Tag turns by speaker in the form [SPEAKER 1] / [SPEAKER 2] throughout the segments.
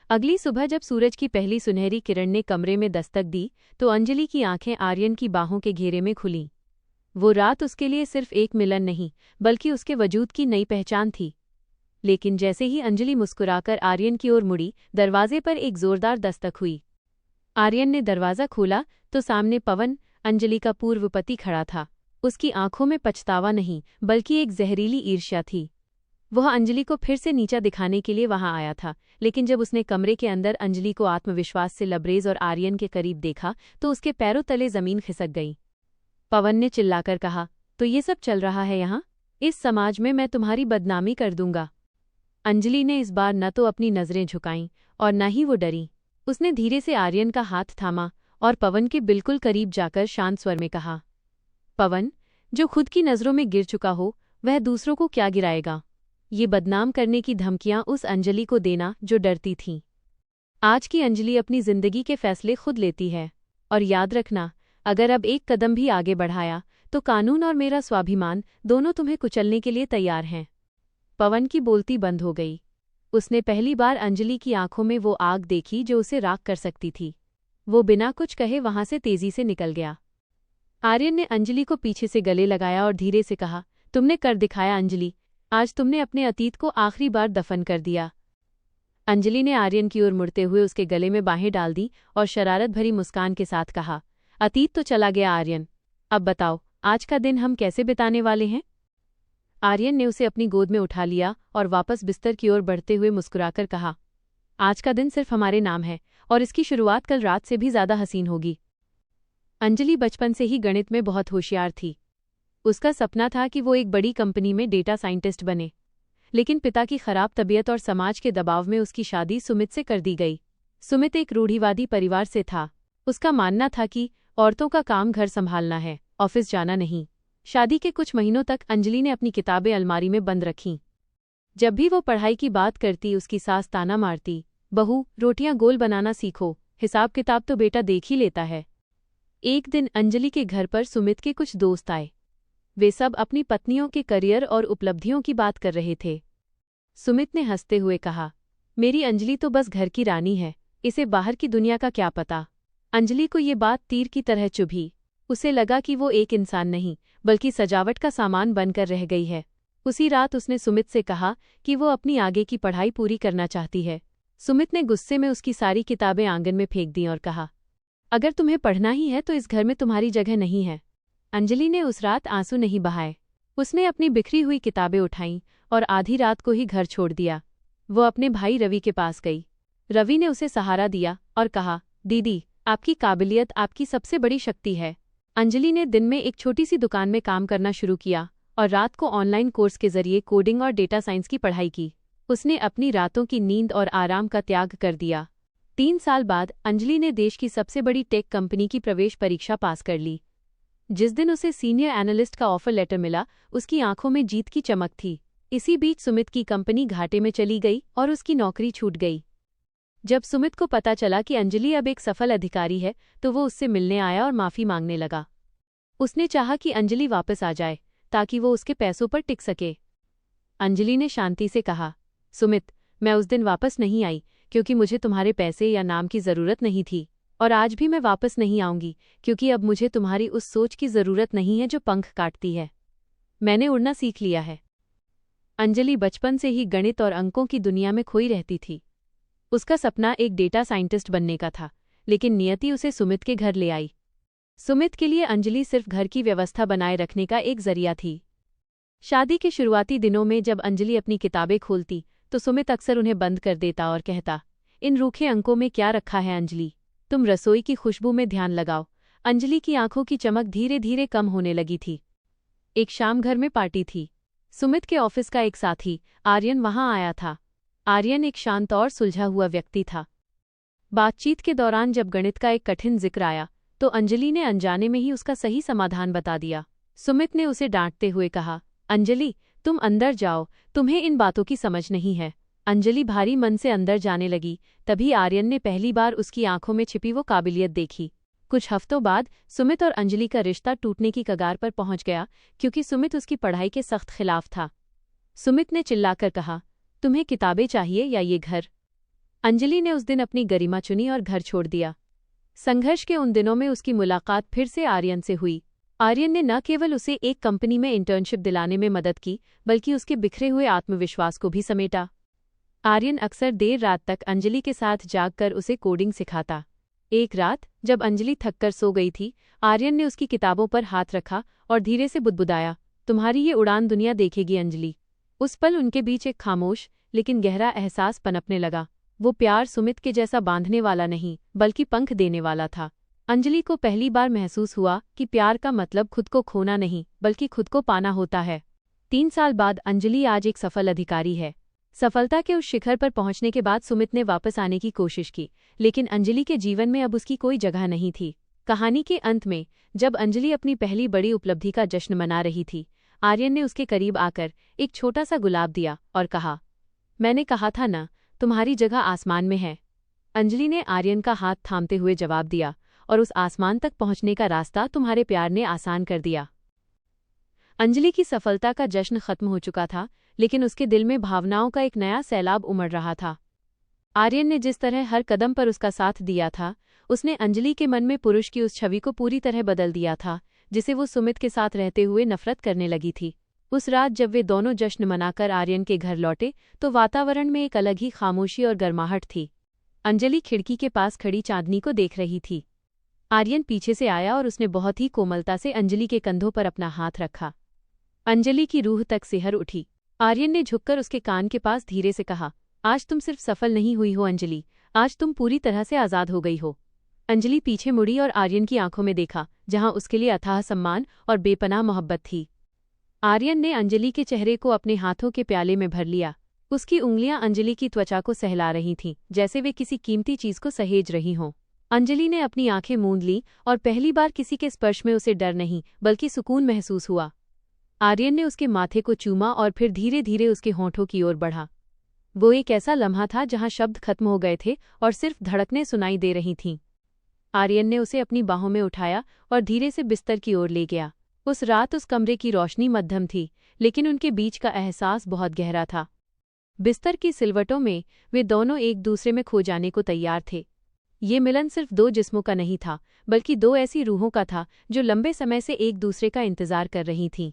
[SPEAKER 1] अगली सुबह जब सूरज की पहली सुनहरी किरण ने कमरे में दस्तक दी तो अंजलि की आंखें आर्यन की बाहों के घेरे में खुलीं। वो रात उसके लिए सिर्फ एक मिलन नहीं बल्कि उसके वजूद की नई पहचान थी। लेकिन जैसे ही अंजलि मुस्कुराकर आर्यन की ओर मुड़ी, दरवाजे पर एक जोरदार दस्तक हुई। आर्यन ने दरवाज़ा खोला तो सामने पवन, अंजलि का पूर्व पति, खड़ा था। उसकी आंखों में पछतावा नहीं बल्कि एक जहरीली ईर्ष्या थी। वह अंजलि को फिर से नीचा दिखाने के लिए वहां आया था, लेकिन जब उसने कमरे के अंदर अंजलि को आत्मविश्वास से लबरेज और आर्यन के करीब देखा तो उसके पैरों तले जमीन खिसक गई। पवन ने चिल्लाकर कहा, तो ये सब चल रहा है यहाँ? इस समाज में मैं तुम्हारी बदनामी कर दूंगा। अंजलि ने इस बार न तो अपनी नजरें झुकाईं और न ही वो डरी। उसने धीरे से आर्यन का हाथ थामा और पवन के बिल्कुल करीब जाकर शांत स्वर में कहा, पवन, जो खुद की नज़रों में गिर चुका हो वह दूसरों को क्या गिराएगा? ये बदनाम करने की धमकियां उस अंजलि को देना जो डरती थी। आज की अंजलि अपनी जिंदगी के फैसले खुद लेती है। और याद रखना, अगर अब एक कदम भी आगे बढ़ाया तो कानून और मेरा स्वाभिमान दोनों तुम्हें कुचलने के लिए तैयार हैं। पवन की बोलती बंद हो गई। उसने पहली बार अंजलि की आंखों में वो आग देखी जो उसे राख कर सकती थी। वो बिना कुछ कहे वहां से तेजी से निकल गया। आर्यन ने अंजलि को पीछे से गले लगाया और धीरे से कहा, तुमने कर दिखाया अंजलि, आज तुमने अपने अतीत को आखिरी बार दफन कर दिया। अंजलि ने आर्यन की ओर मुड़ते हुए उसके गले में बाहें डाल दी और शरारत भरी मुस्कान के साथ कहा, अतीत तो चला गया आर्यन, अब बताओ आज का दिन हम कैसे बिताने वाले हैं? आर्यन ने उसे अपनी गोद में उठा लिया और वापस बिस्तर की ओर बढ़ते हुए मुस्कुराकर कहा, आज का दिन सिर्फ हमारे नाम है और इसकी शुरुआत कल रात से भी ज्यादा हसीन होगी। अंजलि बचपन से ही गणित में बहुत होशियार थी। उसका सपना था कि वो एक बड़ी कंपनी में डेटा साइंटिस्ट बने, लेकिन पिता की खराब तबीयत और समाज के दबाव में उसकी शादी सुमित से कर दी गई। सुमित एक रूढ़िवादी परिवार से था। उसका मानना था कि औरतों का काम घर संभालना है, ऑफिस जाना नहीं। शादी के कुछ महीनों तक अंजलि ने अपनी किताबें अलमारी में बंद रखीं। जब भी वो पढ़ाई की बात करती उसकी सास ताना मारती, बहू रोटियां गोल बनाना सीखो, हिसाब किताब तो बेटा देख ही लेता है। एक दिन अंजलि के घर पर सुमित के कुछ दोस्त आए। वे सब अपनी पत्नियों के करियर और उपलब्धियों की बात कर रहे थे। सुमित ने हंसते हुए कहा, मेरी अंजलि तो बस घर की रानी है, इसे बाहर की दुनिया का क्या पता। अंजलि को ये बात तीर की तरह चुभी। उसे लगा कि वो एक इंसान नहीं बल्कि सजावट का सामान बनकर रह गई है। उसी रात उसने सुमित से कहा कि वो अपनी आगे की पढ़ाई पूरी करना चाहती है। सुमित ने गुस्से में उसकी सारी किताबें आंगन में फेंक दीं और कहा, अगर तुम्हें पढ़ना ही है तो इस घर में तुम्हारी जगह नहीं है। अंजलि ने उस रात आंसू नहीं बहाए। उसने अपनी बिखरी हुई किताबें उठाईं और आधी रात को ही घर छोड़ दिया। वो अपने भाई रवि के पास गई। रवि ने उसे सहारा दिया और कहा, दीदी, आपकी काबिलियत आपकी सबसे बड़ी शक्ति है। अंजलि ने दिन में एक छोटी सी दुकान में काम करना शुरू किया और रात को ऑनलाइन कोर्स के जरिए कोडिंग और डेटा साइंस की पढ़ाई की। उसने अपनी रातों की नींद और आराम का त्याग कर दिया। 3 साल बाद अंजलि ने देश की सबसे बड़ी टेक कंपनी की प्रवेश परीक्षा पास कर ली। जिस दिन उसे सीनियर एनालिस्ट का ऑफर लेटर मिला, उसकी आंखों में जीत की चमक थी। इसी बीच सुमित की कंपनी घाटे में चली गई और उसकी नौकरी छूट गई। जब सुमित को पता चला कि अंजलि अब एक सफल अधिकारी है तो वो उससे मिलने आया और माफी मांगने लगा। उसने चाहा कि अंजलि वापस आ जाए ताकि वो उसके पैसों पर टिक सके। अंजलि ने शांति से कहा, सुमित, मैं उस दिन वापस नहीं आई क्योंकि मुझे तुम्हारे पैसे या नाम की ज़रूरत नहीं थी, और आज भी मैं वापस नहीं आऊंगी क्योंकि अब मुझे तुम्हारी उस सोच की ज़रूरत नहीं है जो पंख काटती है। मैंने उड़ना सीख लिया है। अंजलि बचपन से ही गणित और अंकों की दुनिया में खोई रहती थी। उसका सपना एक डेटा साइंटिस्ट बनने का था, लेकिन नियति उसे सुमित के घर ले आई। सुमित के लिए अंजलि सिर्फ घर की व्यवस्था बनाए रखने का एक जरिया थी। शादी के शुरुआती दिनों में जब अंजलि अपनी किताबें खोलती तो सुमित अक्सर उन्हें बंद कर देता और कहता, इन रूखे अंकों में क्या रखा है अंजलि, तुम रसोई की खुशबू में ध्यान लगाओ। अंजलि की आंखों की चमक धीरे धीरे कम होने लगी थी। एक शाम घर में पार्टी थी। सुमित के ऑफिस का एक साथी आर्यन वहां आया था। आर्यन एक शांत और सुलझा हुआ व्यक्ति था। बातचीत के दौरान जब गणित का एक कठिन जिक्र आया तो अंजलि ने अनजाने में ही उसका सही समाधान बता दिया। सुमित ने उसे डांटते हुए कहा, अंजलि, तुम अंदर जाओ, तुम्हें इन बातों की समझ नहीं है। अंजलि भारी मन से अंदर जाने लगी। तभी आर्यन ने पहली बार उसकी आंखों में छिपी वो काबिलियत देखी। कुछ हफ्तों बाद सुमित और अंजलि का रिश्ता टूटने की कगार पर पहुंच गया क्योंकि सुमित उसकी पढ़ाई के सख्त खिलाफ था। सुमित ने चिल्लाकर कहा, तुम्हें किताबें चाहिए या ये घर? अंजलि ने उस दिन अपनी गरिमा चुनी और घर छोड़ दिया। संघर्ष के उन दिनों में उसकी मुलाकात फिर से आर्यन से हुई। आर्यन ने न केवल उसे एक कंपनी में इंटर्नशिप दिलाने में मदद की, बल्कि उसके बिखरे हुए आत्मविश्वास को भी समेटा। आर्यन अक्सर देर रात तक अंजलि के साथ जागकर उसे कोडिंग सिखाता। एक रात जब अंजलि थककर सो गई थी, आर्यन ने उसकी किताबों पर हाथ रखा और धीरे से बुदबुदाया, तुम्हारी ये उड़ान दुनिया देखेगी अंजलि। उस पल उनके बीच एक खामोश लेकिन गहरा एहसास पनपने लगा। वो प्यार सुमित के जैसा बांधने वाला नहीं, बल्कि पंख देने वाला था। अंजलि को पहली बार महसूस हुआ कि प्यार का मतलब खुद को खोना नहीं, बल्कि खुद को पाना होता है। 3 साल बाद अंजलि आज एक सफल अधिकारी है। सफलता के उस शिखर पर पहुंचने के बाद सुमित ने वापस आने की कोशिश की, लेकिन अंजलि के जीवन में अब उसकी कोई जगह नहीं थी। कहानी के अंत में, जब अंजलि अपनी पहली बड़ी उपलब्धि का जश्न मना रही थी, आर्यन ने उसके करीब आकर एक छोटा सा गुलाब दिया और कहा, मैंने कहा था ना, तुम्हारी जगह आसमान में है। अंजलि ने आर्यन का हाथ थामते हुए जवाब दिया, और उस आसमान तक पहुंचने का रास्ता तुम्हारे प्यार ने आसान कर दिया। अंजलि की सफलता का जश्न खत्म हो चुका था, लेकिन उसके दिल में भावनाओं का एक नया सैलाब उमड़ रहा था। आर्यन ने जिस तरह हर कदम पर उसका साथ दिया था, उसने अंजलि के मन में पुरुष की उस छवि को पूरी तरह बदल दिया था, जिसे वो सुमित के साथ रहते हुए नफरत करने लगी थी। उस रात जब वे दोनों जश्न मनाकर आर्यन के घर लौटे, तो वातावरण में एक अलग ही खामोशी और गर्माहट थी। अंजलि खिड़की के पास खड़ी चांदनी को देख रही थी। आर्यन पीछे से आया और उसने बहुत ही कोमलता से अंजलि के कंधों पर अपना हाथ रखा। अंजलि की रूह तक सिहर उठी। आर्यन ने झुककर उसके कान के पास धीरे से कहा, आज तुम सिर्फ सफल नहीं हुई हो अंजलि, आज तुम पूरी तरह से आज़ाद हो गई हो। अंजलि पीछे मुड़ी और आर्यन की आंखों में देखा, जहां उसके लिए अथाह सम्मान और बेपनाह मोहब्बत थी। आर्यन ने अंजलि के चेहरे को अपने हाथों के प्याले में भर लिया। उसकी उंगलियां अंजलि की त्वचा को सहला रही थीं, जैसे वे किसी कीमती चीज को सहेज रही हों। अंजलि ने अपनी आंखें मूंद लीं और पहली बार किसी के स्पर्श में उसे डर नहीं, बल्कि सुकून महसूस हुआ। आर्यन ने उसके माथे को चूमा और फिर धीरे धीरे उसके होंठों की ओर बढ़ा। वो एक ऐसा लम्हा था जहां शब्द खत्म हो गए थे और सिर्फ धड़कनें सुनाई दे रही थीं। आर्यन ने उसे अपनी बाहों में उठाया और धीरे से बिस्तर की ओर ले गया। उस रात उस कमरे की रोशनी मध्यम थी, लेकिन उनके बीच का एहसास बहुत गहरा था। बिस्तर की सिलवटों में वे दोनों एक दूसरे में खो जाने को तैयार थे। ये मिलन सिर्फ 2 जिस्मों का नहीं था, बल्कि 2 ऐसी रूहों का था जो लंबे समय से एक दूसरे का इंतजार कर रही थीं।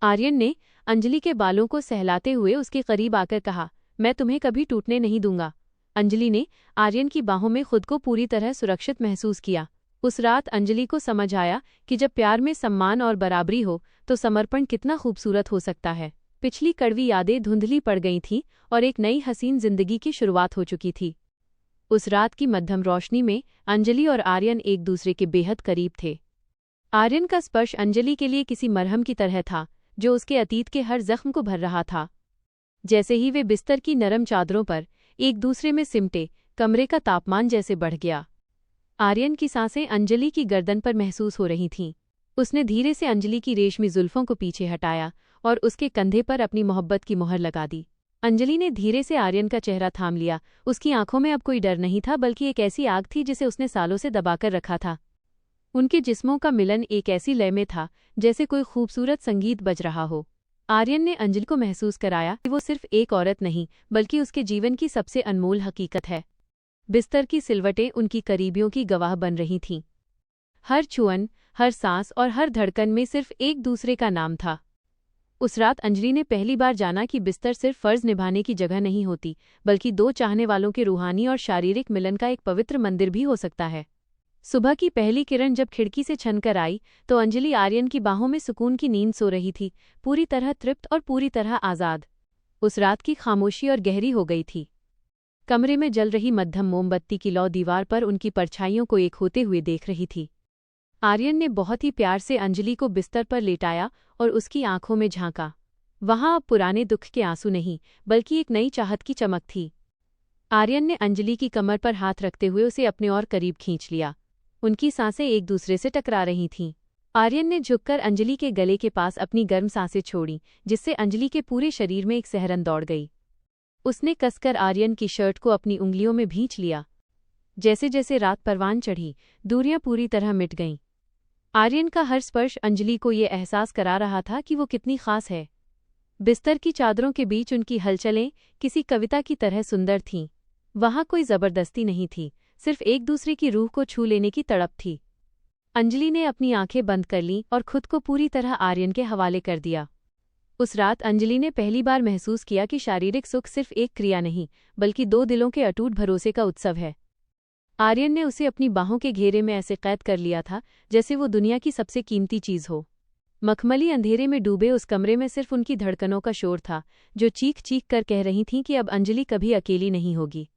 [SPEAKER 1] आर्यन ने अंजलि के बालों को सहलाते हुए उसके करीब आकर कहा, मैं तुम्हें कभी टूटने नहीं दूंगा। अंजलि ने आर्यन की बाहों में खुद को पूरी तरह सुरक्षित महसूस किया। उस रात अंजलि को समझ आया कि जब प्यार में सम्मान और बराबरी हो, तो समर्पण कितना खूबसूरत हो सकता है। पिछली कड़वी यादें धुंधली पड़ गई थीं और एक नई हसीन जिंदगी की शुरुआत हो चुकी थी। उस रात की मध्यम रोशनी में अंजलि और आर्यन एक दूसरे के बेहद करीब थे। आर्यन का स्पर्श अंजलि के लिए किसी मरहम की तरह था, जो उसके अतीत के हर जख्म को भर रहा था। जैसे ही वे बिस्तर की नरम चादरों पर एक दूसरे में सिमटे, कमरे का तापमान जैसे बढ़ गया। आर्यन की सांसें अंजलि की गर्दन पर महसूस हो रही थीं। उसने धीरे से अंजलि की रेशमी जुल्फों को पीछे हटाया और उसके कंधे पर अपनी मोहब्बत की मोहर लगा दी। अंजलि ने धीरे से आर्यन का चेहरा थाम लिया। उसकी आंखों में अब कोई डर नहीं था, बल्कि एक ऐसी आग थी जिसे उसने सालों से दबाकर रखा था। उनके जिस्मों का मिलन एक ऐसी लय में था जैसे कोई खूबसूरत संगीत बज रहा हो। आर्यन ने अंजलि को महसूस कराया कि वो सिर्फ एक औरत नहीं, बल्कि उसके जीवन की सबसे अनमोल हकीकत है। बिस्तर की सिलवटें उनकी करीबियों की गवाह बन रही थीं। हर छुअन, हर सांस और हर धड़कन में सिर्फ एक दूसरे का नाम था। उस रात अंजलि ने पहली बार जाना कि बिस्तर सिर्फ फर्ज निभाने की जगह नहीं होती, बल्कि 2 चाहने वालों के रूहानी और शारीरिक मिलन का एक पवित्र मंदिर भी हो सकता है। सुबह की पहली किरण जब खिड़की से छनकर आई, तो अंजलि आर्यन की बाहों में सुकून की नींद सो रही थी, पूरी तरह तृप्त और पूरी तरह आज़ाद। उस रात की खामोशी और गहरी हो गई थी। कमरे में जल रही मध्यम मोमबत्ती की लौ दीवार पर उनकी परछाइयों को एक होते हुए देख रही थी। आर्यन ने बहुत ही प्यार से अंजलि को बिस्तर पर लेटाया और उसकी आंखों में झांका। वहां अब पुराने दुख के आंसू नहीं, बल्कि एक नई चाहत की चमक थी। आर्यन ने अंजलि की कमर पर हाथ रखते हुए उसे अपने और करीब खींच लिया। उनकी सांसें एक दूसरे से टकरा रही थीं। आर्यन ने झुककर अंजलि के गले के पास अपनी गर्म सांसें छोड़ी, जिससे अंजलि के पूरे शरीर में एक सहरन दौड़ गई। उसने कसकर आर्यन की शर्ट को अपनी उंगलियों में भींच लिया। जैसे जैसे रात परवान चढ़ी, दूरियां पूरी तरह मिट गईं। आर्यन का हर स्पर्श अंजलि को ये एहसास करा रहा था कि वो कितनी खास है। बिस्तर की चादरों के बीच उनकी हलचलें किसी कविता की तरह सुंदर थीं। वहां कोई जबरदस्ती नहीं थी, सिर्फ एक दूसरे की रूह को छू लेने की तड़प थी। अंजलि ने अपनी आंखें बंद कर लीं और खुद को पूरी तरह आर्यन के हवाले कर दिया। उस रात अंजलि ने पहली बार महसूस किया कि शारीरिक सुख सिर्फ एक क्रिया नहीं, बल्कि दो दिलों के अटूट भरोसे का उत्सव है। आर्यन ने उसे अपनी बाहों के घेरे में ऐसे कैद कर लिया था जैसे वो दुनिया की सबसे कीमती चीज हो। मखमली अंधेरे में डूबे उस कमरे में सिर्फ उनकी धड़कनों का शोर था, जो चीख चीख कर कह रही थीं कि अब अंजलि कभी अकेली नहीं होगी।